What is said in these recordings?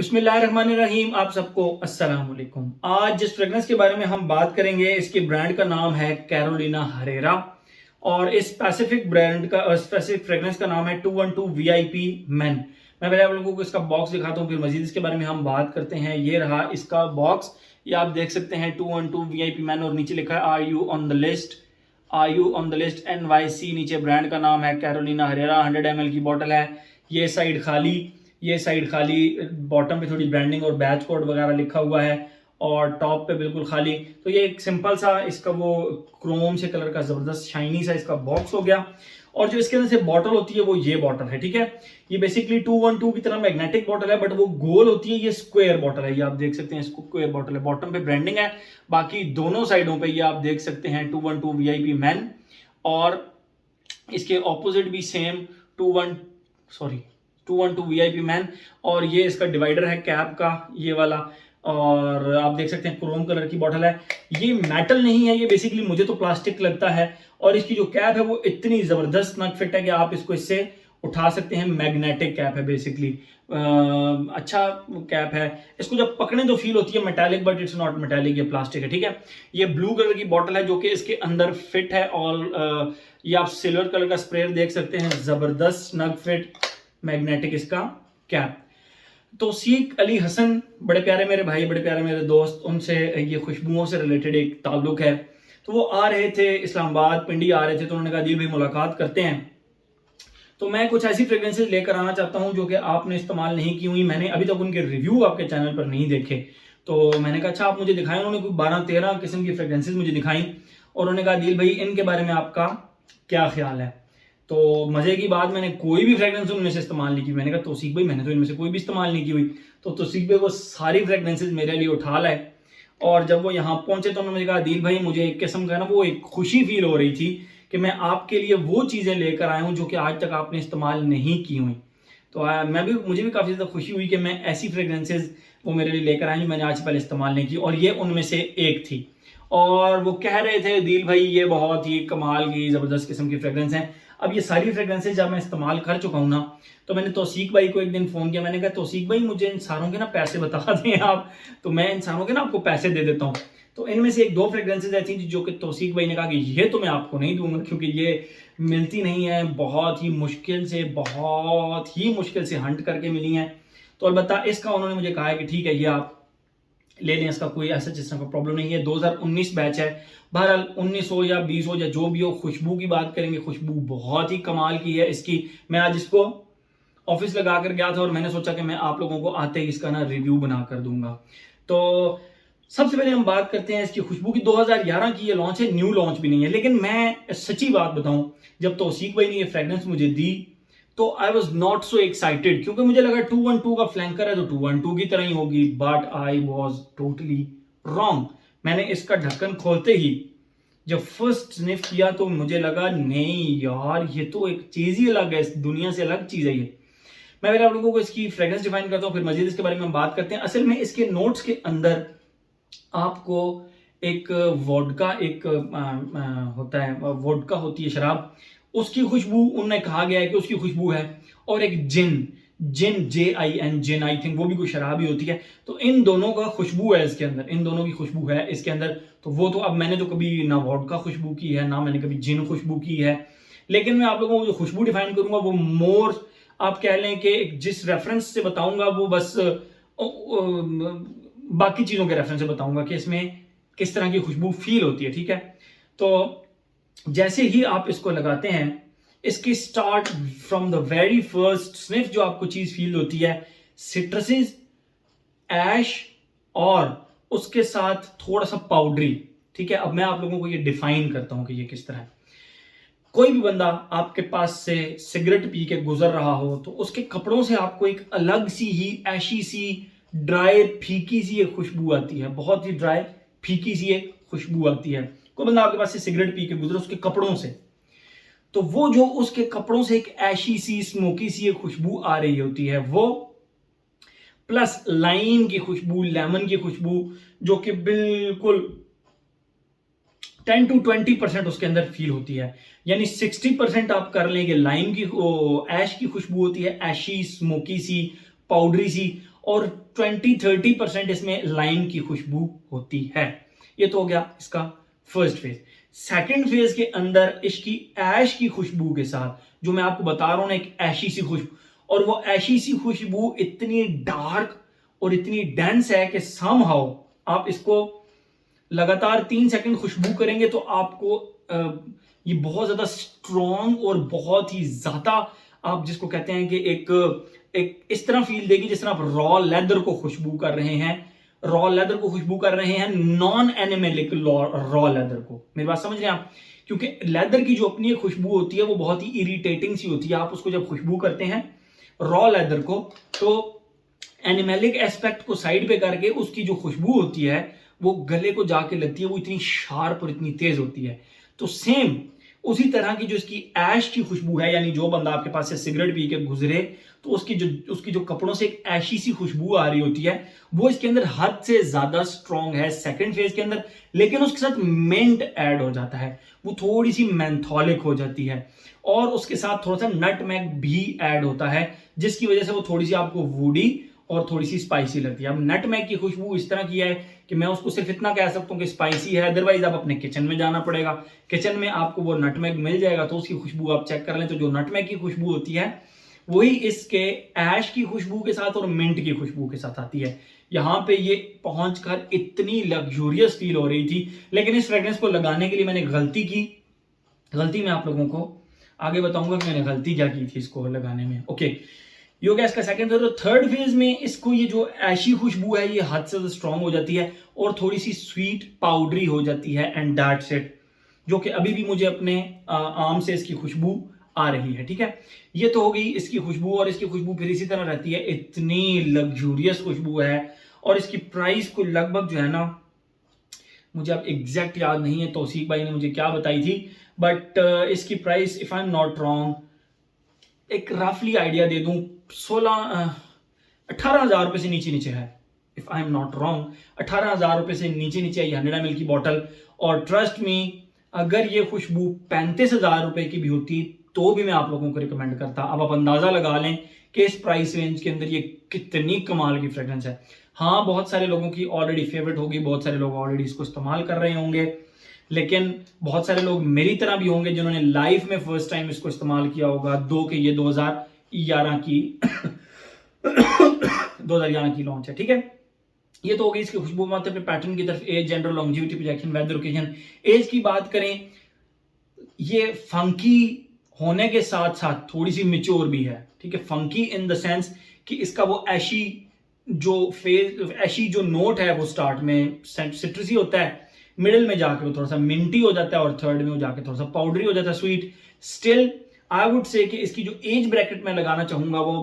बिस्मिल्लाहिर्रहमानिर्रहीम। आप सबको अस्सलाम वालेकुम। आज जिस फ्रेगनेंस के बारे में हम बात करेंगे इसके ब्रांड का नाम है कैरोलिना हरेरा और इस स्पेसिफिक फ्रेगनेंस का नाम है 212 VIP मेन। मैं पहले आप लोगों को इसका बॉक्स दिखाता हूँ, फिर मजीद इसके बारे में हम बात करते हैं। ये रहा इसका बॉक्स, ये आप देख सकते हैं 212 VIP मेन और नीचे लिखा है are you on the list, NYC। नीचे ब्रांड का नाम है कैरोलिना हरेरा। 100 ml की बोतल है। ये साइड खाली, बॉटम पे थोड़ी ब्रांडिंग और बैच कोड वगैरह लिखा हुआ है और टॉप पे बिल्कुल खाली। तो ये एक सिंपल सा इसका वो क्रोम से कलर का जबरदस्त शाइनी सा इसका बॉक्स हो गया। और जो इसके अंदर से बॉटल होती है वो ये बॉटल है, ठीक है। ये बेसिकली 212 की तरह मैग्नेटिक बॉटल है, बट वो गोल होती है, ये स्क्वायर बॉटल है। ये आप देख सकते हैं, स्क्वायर बॉटल है। बॉटम पे ब्रांडिंग है, बाकी दोनों साइडों पे ये आप देख सकते हैं 212 VIP मेन। और इसके ऑपोजिट भी सेम 212 VIP मैन। और ये इसका डिवाइडर है कैप का, ये वाला। और आप देख सकते हैं क्रोम कलर की बॉटल है। ये मेटल नहीं है, ये बेसिकली मुझे तो प्लास्टिक लगता है। और इसकी जो कैप है वो इतनी जबरदस्त नग फिट है कि आप इसको इससे उठा सकते हैं। मैग्नेटिक कैप है बेसिकली, अच्छा कैप है। इसको जब पकड़े तो फील होती है metallic, but it's not metallic, ये प्लास्टिक है, ठीक है। ये ब्लू कलर की बॉटल है जो कि इसके अंदर फिट है। और ये आप सिल्वर कलर का स्प्रेयर देख सकते हैं, जबरदस्त नग फिट, मैग्नेटिक इसका कैप। तो सीख अली हसन, बड़े प्यारे मेरे भाई, बड़े प्यारे मेरे दोस्त, उनसे ये खुशबुओं से रिलेटेड एक ताल्लुक है। तो वो आ रहे थे इस्लामाबाद, पिंडी आ रहे थे, तो उन्होंने कहा दिल भाई मुलाकात करते हैं। तो मैं कुछ ऐसी फ्रेग्रेंसेज लेकर आना चाहता हूं जो कि आपने इस्तेमाल नहीं की हुई। मैंने अभी तक उनके रिव्यू आपके चैनल पर नहीं देखे, तो मैंने कहा अच्छा आप मुझे दिखाएं। उन्होंने कोई 12-13 किस्म की फ्रेग्रेंसेज मुझे दिखाई और उन्होंने कहा दिल भाई इनके बारे में आपका क्या ख्याल है। तो मजे की बात, मैंने कोई भी फ्रेग्रेंस उनमें से इस्तेमाल नहीं की। मैंने कहा तौसीक भाई मैंने तो इनमें से कोई भी इस्तेमाल नहीं की हुई। तो तौसीक भाई वो सारी फ्रेग्रेंसेज मेरे लिए उठा लाए। और जब वो यहाँ पहुंचे तो उन्होंने मुझे कहा दिल भाई मुझे एक किस्म का ना वो एक खुशी फील हो रही थी कि मैं आपके लिए वो चीज़ें लेकर आया हूँ जो कि आज तक आपने इस्तेमाल नहीं की हुई। तो मुझे भी काफ़ी ज़्यादा खुशी हुई कि मैं ऐसी फ्रेग्रेंसेज वो मेरे लिए लेकर आए जो मैंने आज से पहले इस्तेमाल नहीं की, और ये उनमें से एक थी। और वो कह रहे थे दिल भाई ये बहुत ही कमाल की ज़बरदस्त किस्म की फ्रेग्रेंस हैं। अब ये सारी फ्रेग्रेंसेज जब मैं इस्तेमाल कर चुका हूँ ना, तो मैंने तौसीक भाई को एक दिन फ़ोन किया। मैंने कहा तौसीक भाई मुझे इन सारों के ना पैसे बता दें आप, तो मैं इन सारों के ना आपको पैसे दे देता हूँ। तो इनमें से एक दो फ्रेग्रेंसेज ऐसी थी जो कि तौसीक भाई ने कहा कि ये तो मैं आपको नहीं दूंगा क्योंकि ये मिलती नहीं है, बहुत ही मुश्किल से हंट करके मिली हैं। तो अलबत्ता इसका उन्होंने मुझे कहा है कि ठीक है ये आप ले लें, इसका कोई ऐसा जिस तरह का प्रॉब्लम नहीं है। 2019 बैच है, बहरहाल 19 हो या 20 हो या जो भी हो, खुशबू की बात करेंगे, खुशबू बहुत ही कमाल की है इसकी। मैं आज इसको ऑफिस लगा कर गया था और मैंने सोचा कि मैं आप लोगों को आते ही इसका ना रिव्यू बना कर दूंगा। तो सबसे पहले हम बात करते हैं इसकी खुशबू की। 2011 की ये लॉन्च है, न्यू लॉन्च भी नहीं है। लेकिन मैं सच्ची बात बताऊं, जब तौसीक भाई ने ये फ्रेग्रेंस मुझे दी तो I was not so excited, क्योंकि मुझे लगा 212 का फ्लैंकर है तो 212 की तरह ही होगी, but I was totally wrong. मैंने इसका ढक्कन खोलते ही जब फर्स्ट स्निफ किया तो मुझे लगा नहीं यार ये तो एक चीज ही अलग है, इस दुनिया से अलग चीज है ये। मैं पहले आप लोगों को इसकी फ्रेग्रेंस डिफाइन करता हूँ, फिर मजीद इसके बारे में हम बात करते हैं। असल में इसके नोट्स के अंदर आपको एक वोडका, एक होता है वोडका, होती है शराब, उसकी खुशबू उन्होंने कहा गया है कि उसकी खुशबू है। और एक जिन जिन आई थिंक वो भी कोई शराब ही होती है। तो इन दोनों का खुशबू है इसके अंदर, इन दोनों की खुशबू है इसके अंदर। तो वो तो अब मैंने तो कभी ना वोडका खुशबू की है, ना मैंने कभी जिन खुशबू की है। लेकिन मैं आप लोगों को जो खुशबू डिफाइन करूंगा वो मोर आप कह लें कि जिस रेफरेंस से बताऊंगा वो बस बाकी चीजों के रेफरेंस से बताऊंगा कि इसमें किस तरह की खुशबू फील होती है, ठीक है। तो जैसे ही आप इसको लगाते हैं, इसकी start from the very first sniff जो आपको चीज फील होती है, सिट्रसेस, ऐश और उसके साथ थोड़ा सा पाउडरी, ठीक है। अब मैं आप लोगों को ये डिफाइन करता हूं कि ये किस तरह है। कोई भी बंदा आपके पास से सिगरेट पी के गुजर रहा हो तो उसके कपड़ों से आपको एक अलग सी ही ऐशी सी ड्राई फीकी सी एक खुशबू आती है, बहुत ही ड्राई फीकी सी एक खुशबू आती है। कोई बंदा आपके पास से सिगरेट पी के गुजरे उसके कपड़ों से, तो वो जो उसके कपड़ों से एक ऐशी सी स्मोकी सी एक खुशबू आ रही होती है, वो प्लस लाइम की खुशबू, लेमन की खुशबू, जो कि बिल्कुल 10 to 20% उसके अंदर फील होती है। यानी 60% आप कर लेंगे लाइम की, ऐश की खुशबू होती है, ऐशी स्मोकी सी, पाउडरी सी। और 20-30% इसमें लाइम की खुशबू होती है। ये तो हो गया इसका फर्स्ट फेज। सेकंड फेज के अंदर इसकी ऐश की खुशबू के साथ, जो मैं आपको बता रहा हूं ना, एक ऐशी सी खुशबू, और वो ऐशी सी खुशबू इतनी डार्क और इतनी डेंस है कि समहाउ आप इसको लगातार 3 सेकंड खुशबू करेंगे तो आपको ये बहुत ज्यादा स्ट्रॉन्ग और बहुत ही ज्यादा, आप जिसको कहते हैं कि एक इस तरह फील देगी जिस तरह आप रॉ लेदर को खुशबू कर रहे हैं, रॉ लेदर को खुशबू कर रहे हैं, नॉन एनिमेलिक रॉ लेदर को। मेरी बात समझ रहे हैं आप? क्योंकि लेदर की जो अपनी खुशबू होती है वो बहुत ही इरिटेटिंग सी होती है। आप उसको जब खुशबू करते हैं रॉ लेदर को, तो एनिमेलिक एस्पेक्ट को साइड पे करके उसकी जो खुशबू होती है वो गले को जाके लगती है, वो इतनी शार्प और इतनी तेज होती है। तो सेम उसी तरह की जो इसकी ऐश की खुशबू है, यानी जो बंदा आपके पास से सिगरेट पी के गुजरे तो उसकी जो कपड़ों से एक ऐशी सी खुशबू आ रही होती है, वो इसके अंदर हद से ज्यादा स्ट्रॉन्ग है सेकंड फेज के अंदर। लेकिन उसके साथ मिंट ऐड हो जाता है, वो थोड़ी सी मेंथोलिक हो जाती है, और उसके साथ थोड़ा सा नटमेग भी ऐड होता है, जिसकी वजह से वो थोड़ी सी आपको वुडी और थोड़ी सी स्पाइसी लगती है। अब नटमेग की खुशबू इस तरह की है कि मैं उसको सिर्फ इतना कह सकता हूं कि स्पाइसी है, अदरवाइज आप अपने किचन में जाना पड़ेगा, किचन में आपको वो नटमेग मिल जाएगा, तो उसकी खुशबू आप चेक कर लें। तो जो नटमेग की खुशबू होती है वही इसके ऐश की खुशबू के साथ और मिंट की खुशबू के साथ आती है। यहां पे ये पहुंचकर इतनी लग्जूरियस फील हो रही थी, लेकिन इस फ्रेग्रेंस को लगाने के लिए मैंने गलती की। गलती मैं आप लोगों को आगे बताऊंगा कि मैंने गलती क्या की थी इसको लगाने में। ओके, यो गया इसका सेकंड फेज। थर्ड फेज में इसको ये जो ऐशी खुशबू है ये हद से स्ट्रांग हो जाती है और थोड़ी सी स्वीट पाउडरी हो जाती है, एंड दैट्स इट, जो कि अभी भी मुझे अपने आम से इसकी खुशबू आ रही है। ठीक है, ये तो हो गई इसकी खुशबू, और इसकी खुशबू फिर इसी तरह रहती है, इतनी लग्जूरियस खुशबू है। और इसकी प्राइस को लगभग जो है ना, मुझे अब एग्जैक्ट याद नहीं है तौसीक भाई ने मुझे क्या बताई थी, बट इसकी price if I am not wrong, एक रफली आइडिया दे दूं, 18,000 रुपए से नीचे नीचे है, if I am not wrong. 18,000 रुपए से नीचे नीचे आई 100 ml की बॉटल। और ट्रस्ट मी, अगर ये खुशबू 35,000 रुपए की भी होती तो भी मैं आप लोगों को रिकमेंड करता। अब आप अंदाजा लगा लें कि इस प्राइस रेंज के अंदर ये कितनी कमाल की फ्रेग्रेंस है। हाँ, बहुत सारे लोगों की ऑलरेडी फेवरेट होगी, बहुत सारे लोग ऑलरेडी इसको इस्तेमाल कर रहे होंगे, लेकिन बहुत सारे लोग मेरी तरह भी होंगे जिन्होंने लाइफ में फर्स्ट टाइम इसको इस्तेमाल किया होगा। 2011 की 2011 की लॉन्च है। ठीक है, ये तो हो गई इसकी खुशबू। बात अपने पैटर्न की तरफ, age, gender, longevity, projection, weather, occasion. Age की बात करें, ये फंकी होने के साथ साथ थोड़ी सी मेच्योर भी है। ठीक है, फंकी इन द सेंस कि इसका वो ऐशी जो नोट है वो स्टार्ट में सिट्रसी होता है, मिडिल में जाके वो थोड़ा सा मिंटी हो जाता है, और थर्ड में वो जाके थोड़ा सा पाउडरी हो जाता है, sweet. Still I would say कि इसकी जो एज ब्रैकेट में लगाना चाहूंगा वो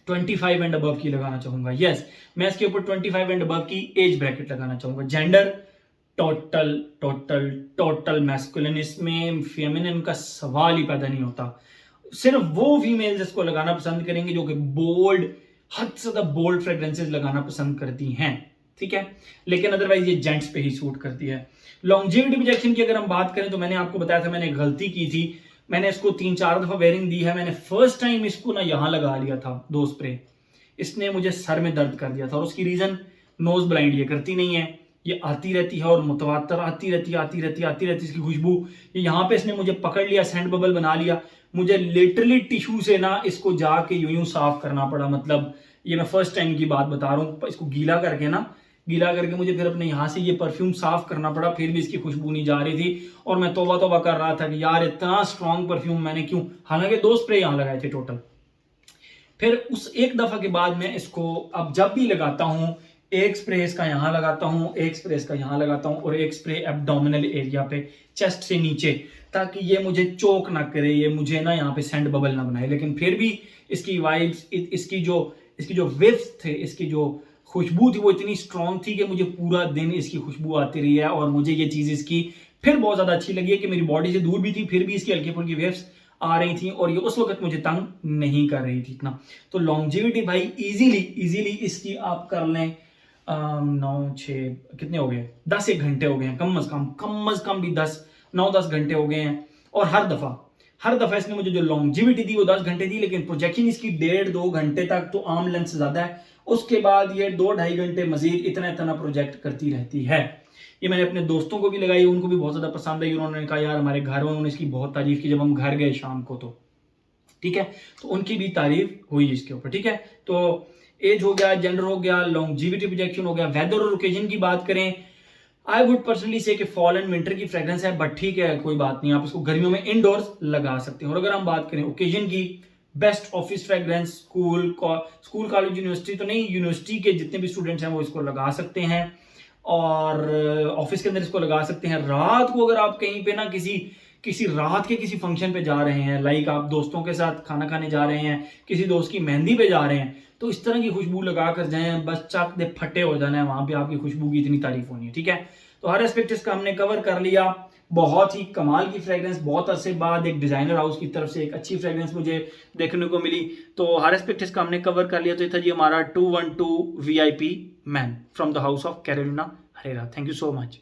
25 एंड अबव की लगाना चाहूंगा। यस, मैं इसके ऊपर 25 एंड अबव की एज ब्रैकेट लगाना चाहूंगा। Gender total total total masculine, इसमें फेमिनिन का सवाल ही पैदा नहीं होता। सिर्फ वो फीमेल्स इसको लगाना पसंद करेंगे जो कि बोल्ड, हद से ज्यादा बोल्ड फ्रेग्रेंसेस लगाना पसंद करती हैं। ठीक है, लेकिन अदरवाइज ये जेंट्स पे ही सूट करती है। लॉन्जिविटी प्रोजेक्शन की अगर हम बात करें तो मैंने आपको बताया था, मैंने गलती की थी, मैंने इसको 3-4 दफा वेयरिंग दी है। मैंने फर्स्ट टाइम इसको ना यहां लगा लिया था 2 स्प्रे, इसने मुझे सर में दर्द कर दिया था, और उसकी रीजन नोज ब्लाइंड ये करती नहीं है, ये आती रहती है और मुतवातर आती रहती इसकी खुशबू। ये यहाँ पे इसने मुझे पकड़ लिया, सेंट बबल बना लिया, मुझे लिटरली टिश्यू से ना इसको जाके यूं साफ करना पड़ा। मतलब ये मैं फर्स्ट टाइम की बात बता रहा हूँ, इसको गीला करके मुझे फिर अपने यहाँ से ये परफ्यूम साफ करना पड़ा, फिर भी इसकी खुशबू नहीं जा रही थी। और मैं तौबा कर रहा था कि यार इतना स्ट्रॉन्ग परफ्यूम मैंने क्यों, हालांकि 2 स्प्रे यहाँ लगाए थे टोटल। फिर उस एक दफा के बाद मैं इसको अब जब भी लगाता हूँ, एक स्प्रे इसका यहां लगाता हूं, एक स्प्रे इसका यहां लगाता हूं, और एक स्प्रे एब्डोमिनल एरिया पे, चेस्ट से नीचे, ताकि ये मुझे चोक ना करे, ये मुझे ना यहाँ पे सेंट बबल ना बनाए। लेकिन फिर भी इसकी वाइब्स, इसकी जो विफ्स थे, इसकी जो खुशबू थी वो इतनी स्ट्रॉन्ग थी कि मुझे पूरा दिन इसकी खुशबू आती रही है। और मुझे ये चीज इसकी फिर बहुत ज्यादा अच्छी लगी है कि मेरी बॉडी से दूर भी थी, फिर भी इसकी हल्की फुल्की वेव्स आ रही थी, और ये उस वक्त मुझे तंग नहीं कर रही थी इतना। तो लॉन्जिविटी भाई इजीली इसकी आप कर लें 9-6 कितने हो गए, 10 एक घंटे हो गए हैं कम अज कम भी 9-10 घंटे हो गए हैं। और हर हर दफा इसने मुझे जो लॉन्जिविटी दी वो 10 घंटे दी, लेकिन प्रोजेक्शन इसकी 1.5-2 घंटे तक, तो आम लेंथ से ज्यादा है। उसके बाद ये 2-2.5 घंटे मजीद इतना इतना प्रोजेक्ट करती रहती है। ये मैंने अपने दोस्तों को भी लगाई, उनको भी बहुत ज्यादा पसंद आई। उन्होंने कहा यार हमारे घर में, उन्होंने इसकी बहुत तारीफ की जब हम घर गए शाम को, तो ठीक है, तो उनकी भी तारीफ हुई इसके ऊपर। ठीक है, तो एज हो गया, जेंडर हो गया, लॉन्जिविटी प्रोजेक्शन हो गया। वेदर और ओकेजन की बात करें, आई वुड पर्सनली से कि फॉल एंड विंटर की फ्रेग्रेंस है, बट ठीक है कोई बात नहीं, आप इसको गर्मियों में इनडोर्स लगा सकते हैं। और अगर हम बात करें ओकेजन की, best office fragrance, school college university तो नहीं, यूनिवर्सिटी के जितने भी स्टूडेंट्स हैं वो इसको लगा सकते हैं, और ऑफिस के अंदर इसको लगा सकते हैं। रात को अगर आप कहीं पे ना किसी रात के किसी फंक्शन पे जा रहे हैं, लाइक आप दोस्तों के साथ खाना खाने जा रहे हैं, किसी दोस्त की मेहंदी पे जा रहे हैं, तो इस तरह की खुशबू लगा कर जाएं, बस चाक दे फटे हो जाना है, वहां पे आपकी खुशबू की इतनी तारीफ होनी है। ठीक है, तो हर एस्पेक्ट इसका हमने कवर कर लिया। बहुत ही कमाल की फ्रेग्रेंस, बहुत अरसे बाद एक डिजाइनर हाउस की तरफ से एक अच्छी फ्रेग्रेंस मुझे देखने को मिली, तो हर एस्पेक्ट इसका हमने कवर कर लिया। तो ये था जी हमारा 212 VIP man from the house of Carolina Herrera. Thank you so much.